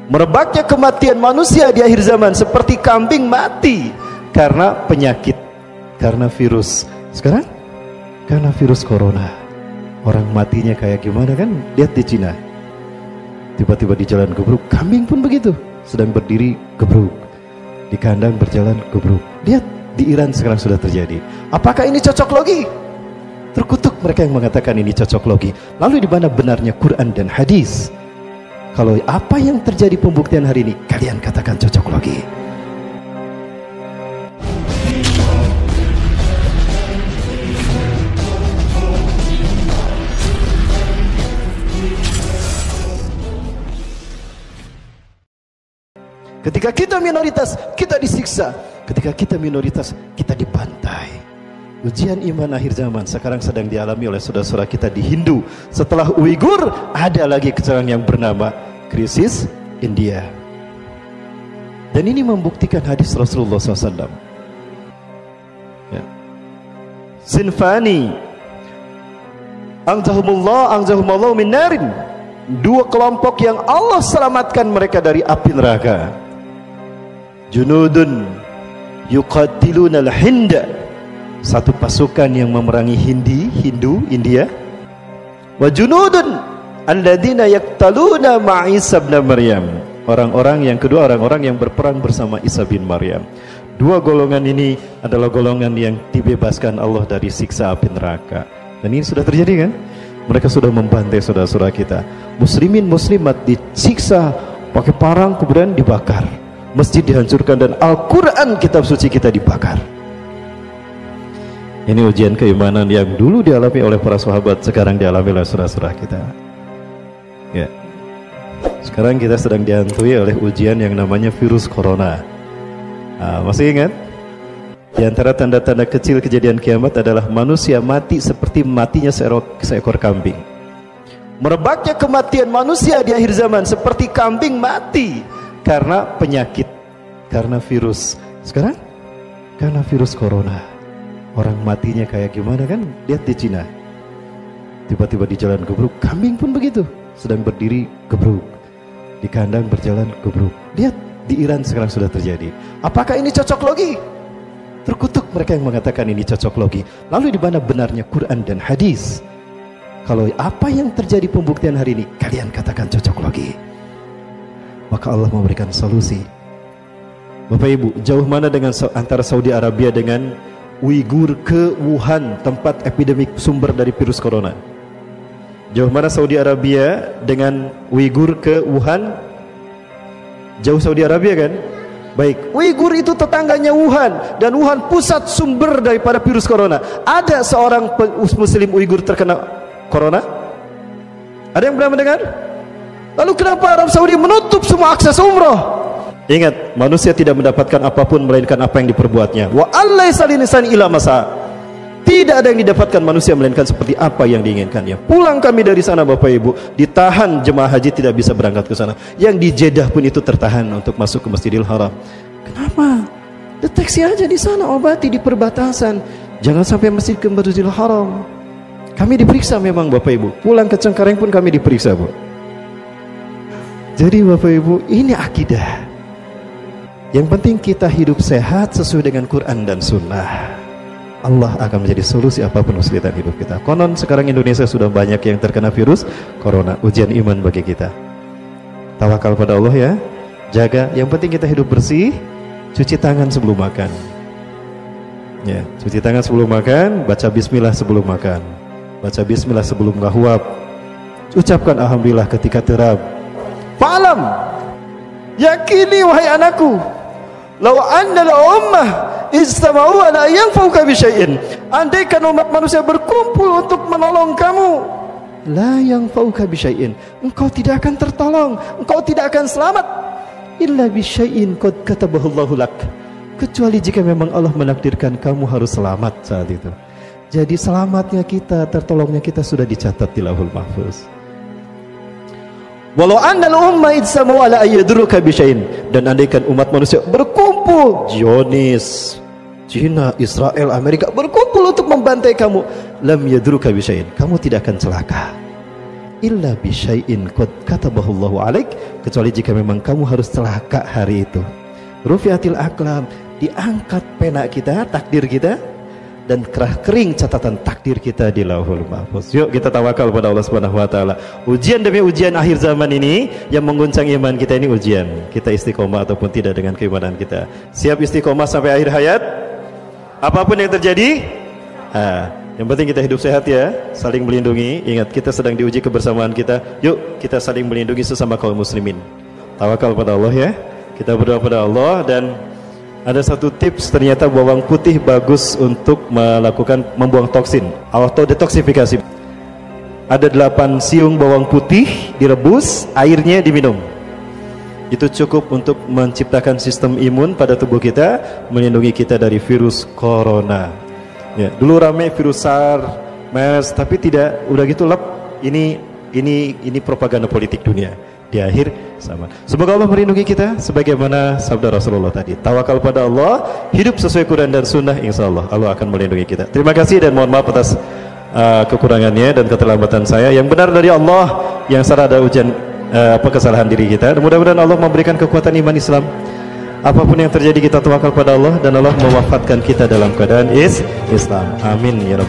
Merebaknya kematian manusia di akhir zaman seperti kambing mati karena penyakit, karena virus. Sekarang karena virus corona, orang matinya kayak gimana kan? Lihat di Cina, tiba-tiba di jalan gebruk, kambing pun begitu, sedang berdiri gebruk, di kandang berjalan gebruk. Lihat di Iran sekarang sudah terjadi. Apakah ini cocok logi? Terkutuk mereka yang mengatakan ini cocok logi. Lalu di mana benarnya Quran dan hadis? Kalau apa yang terjadi pembuktian hari ini, kalian katakan cocok logi. Ketika kita minoritas, kita disiksa. Ketika kita minoritas, kita dibantai. Ujian iman akhir zaman sekarang sedang dialami oleh saudara-saudara kita di Hindu. Setelah Uighur, ada lagi sekarang yang bernama krisis India. Dan ini membuktikan hadis Rasulullah SAW. Ya. Sinfani anjahumullah min narin. Dua kelompok yang Allah selamatkan mereka dari api neraka. Junudun yuqatiluna al-hinda, satu pasukan yang memerangi Hindu, India. Wa junudun alladzina yaqtaluna ma'a Isa bin Maryam, orang-orang yang kedua, orang-orang yang berperang bersama Isa bin Maryam. Dua golongan ini adalah golongan yang dibebaskan Allah dari siksa api neraka. Dan ini sudah terjadi kan? Mereka sudah membantai saudara-saudara kita. Muslimin muslimat disiksa pakai parang, kemudian dibakar. Masjid dihancurkan dan Al-Quran kitab suci kita dibakar. Ini ujian keimanan yang dulu dialami oleh para sahabat, sekarang dialami oleh saudara-saudara kita. Ya. Sekarang kita sedang dihantui oleh ujian yang namanya virus corona. Masih ingat? Di antara tanda-tanda kecil kejadian kiamat adalah manusia mati seperti matinya seekor kambing. Merebaknya kematian manusia di akhir zaman seperti kambing mati karena penyakit, karena virus. Sekarang karena virus corona, orang matinya kayak gimana kan? Lihat di Cina, tiba-tiba di jalan gebruk, kambing pun begitu, sedang berdiri gebruk, di kandang berjalan gebruk. Lihat di Iran sekarang sudah terjadi. Apakah ini cocok logi? Terkutuk mereka yang mengatakan ini cocok logi. Lalu di mana benarnya Quran dan hadis? Kalau apa yang terjadi pembuktian hari ini, kalian katakan cocok logi. Maka Allah memberikan solusi. Bapak Ibu, jauh mana dengan antara Saudi Arabia dengan Uighur ke Wuhan, tempat epidemik sumber dari virus corona? Jauh mana Saudi Arabia dengan Uighur ke Wuhan? Jauh Saudi Arabia kan? Baik, Uighur itu tetangganya Wuhan, dan Wuhan pusat sumber daripada virus corona. Ada seorang muslim Uighur terkena corona? Ada yang pernah mendengar? Lalu kenapa Arab Saudi menutup semua akses umroh? Ingat, manusia tidak mendapatkan apapun melainkan apa yang diperbuatnya. Wa allaisa linsani illa masa. Tidak ada yang didapatkan manusia melainkan seperti apa yang diinginkannya. Pulang kami dari sana Bapak Ibu, ditahan jemaah haji tidak bisa berangkat ke sana. Yang di Jeddah pun itu tertahan untuk masuk ke Masjidil Haram. Kenapa? Deteksi aja di sana, obati di perbatasan. Jangan sampai masjid ke Masjidil Haram. Kami diperiksa memang Bapak Ibu. Pulang ke Cengkareng pun kami diperiksa Bu. Jadi Bapak Ibu, ini akidah. Yang penting kita hidup sehat sesuai dengan Quran dan Sunnah. Allah akan menjadi solusi apapun kesulitan hidup kita. Konon sekarang Indonesia sudah banyak yang terkena virus corona. Ujian iman bagi kita. Tawakal pada Allah ya. Jaga, yang penting kita hidup bersih. Cuci tangan sebelum makan. Ya, cuci tangan sebelum makan. Baca bismillah sebelum makan. Baca bismillah sebelum ngahwab. Ucapkan alhamdulillah ketika terab. Fa'alam, yakini wahai anakku, law anna al-ummah istama'u ala yanfa'uka bi syai'in, andaikan umat manusia berkumpul untuk menolong kamu, la yanfa'uka bi syai'in, engkau tidak akan tertolong, engkau tidak akan selamat, illa bi syai'in qad katabahu Allahu lak, kecuali jika memang Allah menakdirkan kamu harus selamat saat itu. Jadi selamatnya kita, tertolongnya kita sudah dicatat di Lauhul Mahfuz. Walau annal umma idsamu ala ayyadruka bisyai'in, dan andaikan umat manusia berkumpul, Zionis, Cina, Israel, Amerika berkumpul untuk membantai kamu, lam yadruka bisyai'in, kamu tidak akan celaka. illa bi syai'in qad katabahu Allahu 'alaik, kecuali jika memang kamu harus celaka hari itu. Rufi'atil aqlam, diangkat pena kita, takdir kita, dan kerah kering catatan takdir kita di Lauhul Mahfuz. Yuk kita tawakal pada Allah Subhanahu wa taala. Ujian demi ujian akhir zaman ini yang mengguncang iman kita ini ujian. Kita istiqomah ataupun tidak dengan keimanan kita. Siap istiqomah sampai akhir hayat? Apapun yang terjadi? Yang penting kita hidup sehat ya, saling melindungi. Ingat kita sedang diuji kebersamaan kita. Yuk kita saling melindungi sesama kaum muslimin. Tawakal pada Allah ya. Kita berdoa pada Allah. Dan ada satu tips, ternyata bawang putih bagus untuk membuang toksin, auto detoksifikasi. Ada 8 siung bawang putih direbus, airnya diminum. Itu cukup untuk menciptakan sistem imun pada tubuh kita, melindungi kita dari virus corona. Ya, dulu rame virus SARS, MERS, tapi tidak, udah gitu lep. Ini propaganda politik dunia. Di akhir sama. Semoga Allah melindungi kita sebagaimana sabda Rasulullah tadi. Tawakal pada Allah, hidup sesuai Quran dan Sunnah, insya Allah Allah akan melindungi kita. Terima kasih dan mohon maaf atas kekurangannya dan keterlambatan saya. Yang benar dari Allah, yang salah ada ujian kesalahan diri kita. Mudah-mudahan Allah memberikan kekuatan iman Islam. Apapun yang terjadi kita tawakal pada Allah dan Allah mewafatkan kita dalam keadaan Islam. Amin ya Rabbal